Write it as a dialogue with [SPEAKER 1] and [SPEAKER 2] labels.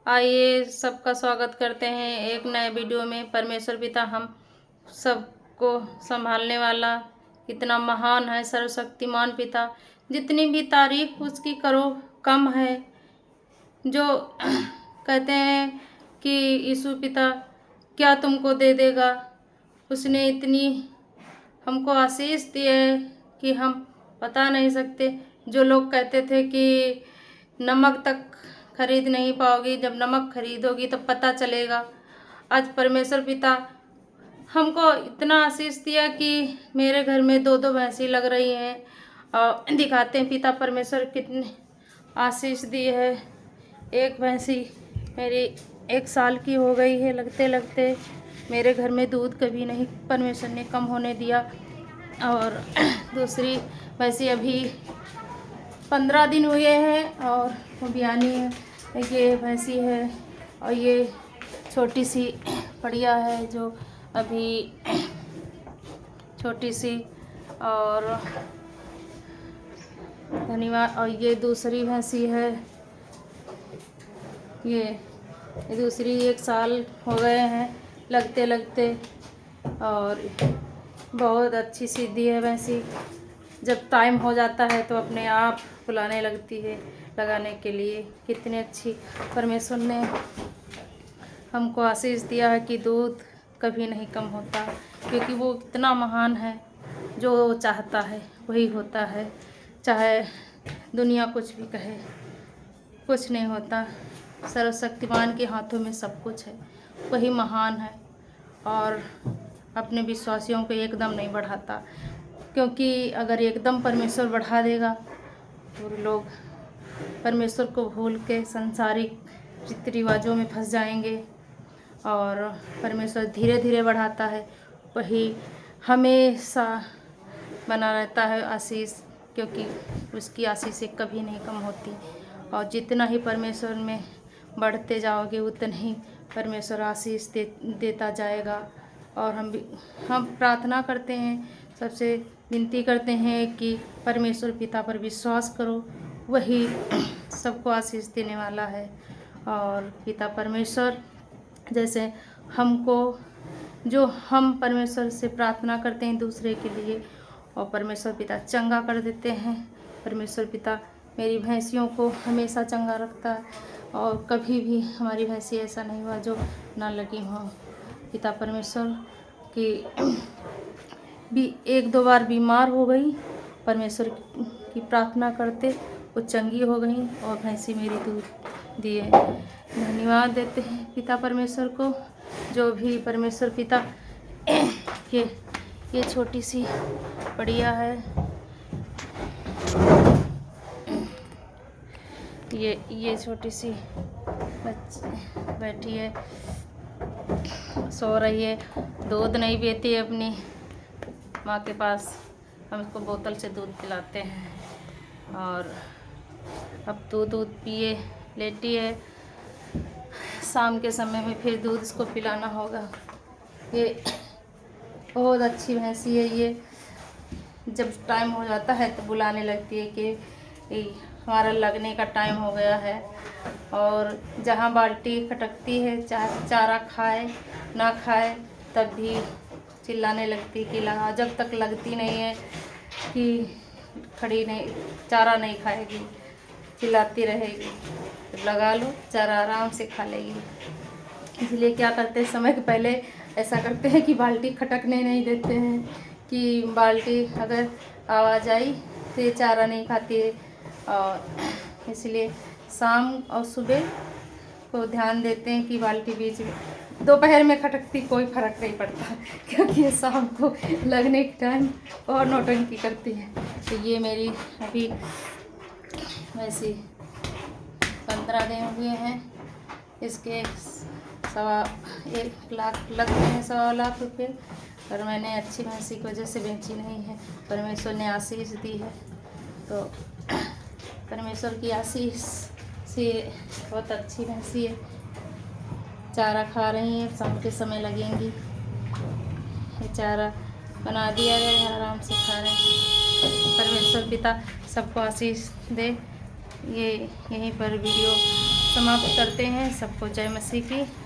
[SPEAKER 1] आइए सबका स्वागत करते हैं एक नए वीडियो में। परमेश्वर पिता हम सबको संभालने वाला कितना महान है, सर्वशक्तिमान पिता। जितनी भी तारीफ उसकी करो कम है। जो कहते हैं कि यीशु पिता क्या तुमको दे देगा, उसने इतनी हमको आशीष दी है कि हम बता नहीं सकते। जो लोग कहते थे कि नमक तक खरीद नहीं पाओगी, जब नमक खरीदोगी तब पता चलेगा। आज परमेश्वर पिता हमको इतना आशीष दिया कि मेरे घर में दो दो भैंसी लग रही हैं और दिखाते हैं पिता परमेश्वर कितने आशीष दी है। एक भैंसी मेरी 1 साल की हो गई है, लगते लगते मेरे घर में दूध कभी नहीं परमेश्वर ने कम होने दिया। और दूसरी भैंसी अभी 15 दिन हुए हैं और वो बियानी है। ये भैंसी है और ये छोटी सी बढ़िया है जो अभी छोटी सी। और धन्यवाद। और ये दूसरी भैंसी है, ये दूसरी 1 साल हो गए हैं लगते लगते और बहुत अच्छी सीधी है भैंसी। जब टाइम हो जाता है तो अपने आप बुलाने लगती है लगाने के लिए। कितनी अच्छी परमेश्वर ने हमको आशीष दिया है कि दूध कभी नहीं कम होता, क्योंकि वो इतना महान है। जो वो चाहता है वही होता है, चाहे दुनिया कुछ भी कहे, कुछ नहीं होता। सर्वशक्तिमान के हाथों में सब कुछ है, वही महान है। और अपने विश्वासियों को एकदम नहीं बढ़ाता, क्योंकि अगर एकदम परमेश्वर बढ़ा देगा तो लोग परमेश्वर को भूल के सांसारिक रीति रिवाजों में फंस जाएंगे। और परमेश्वर धीरे धीरे बढ़ाता है, वही हमेशा बना रहता है आशीष, क्योंकि उसकी आशीषें कभी नहीं कम होती। और जितना ही परमेश्वर में बढ़ते जाओगे उतना ही परमेश्वर आशीष देता जाएगा। और हम प्रार्थना करते हैं, सबसे विनती करते हैं कि परमेश्वर पिता पर विश्वास करो, वही सबको आशीष देने वाला है। और पिता परमेश्वर जैसे हमको, जो हम परमेश्वर से प्रार्थना करते हैं दूसरे के लिए, और परमेश्वर पिता चंगा कर देते हैं। परमेश्वर पिता मेरी भैंसियों को हमेशा चंगा रखता है और कभी भी हमारी भैंसी ऐसा नहीं हुआ जो ना लगी हो। पिता परमेश्वर की भी 1-2 बार बीमार हो गई, परमेश्वर की प्रार्थना करते वो चंगी हो गई और भैंसी मेरी दूध दिए। धन्यवाद देते हैं पिता परमेश्वर को, जो भी परमेश्वर पिता ये छोटी सी बढ़िया है। ये छोटी सी बैठी है, सो रही है, दूध नहीं पीती है अपनी माँ के पास। हम इसको बोतल से दूध पिलाते हैं और अब तो दूध पिए लेटी है। शाम के समय में फिर दूध इसको पिलाना होगा। ये बहुत अच्छी भैंसी है। ये जब टाइम हो जाता है तो बुलाने लगती है कि हमारा लगने का टाइम हो गया है। और जहाँ बाल्टी खटकती है, चाहे चारा खाए ना खाए, तब भी चिल्लाने लगती कि लगा। जब तक लगती नहीं है कि खड़ी नहीं, चारा नहीं खाएगी, चिल्लाती रहेगी। तो लगा लो, चारा आराम से खा लेगी। इसलिए क्या करते हैं, समय के पहले ऐसा करते हैं कि बाल्टी खटकने नहीं देते हैं, कि बाल्टी अगर आवाज़ आई तो ये चारा नहीं खाती है। और इसलिए शाम और सुबह को ध्यान देते हैं कि बाल्टी बीच में। दोपहर में खटकती कोई फ़र्क नहीं पड़ता, क्योंकि ये शाम को लगने के टाइम और नौटंकी करती है। तो ये मेरी अभी वैसी 15 दिन हुए हैं। इसके 1.25 लाख लगते हैं, 1.25 लाख रुपये। पर मैंने अच्छी भैंसी की वजह से बेची नहीं है, परमेश्वर ने आशीष दी है। तो परमेश्वर की आशीष से बहुत अच्छी भैंसी है। चारा खा रही हैं, शाम के समय लगेंगी। ये चारा बना दिया गया है, आराम से खा रहे हैं। परमेश्वर पिता सबको आशीष दे। ये यहीं पर वीडियो समाप्त करते हैं। सबको जय मसीह की।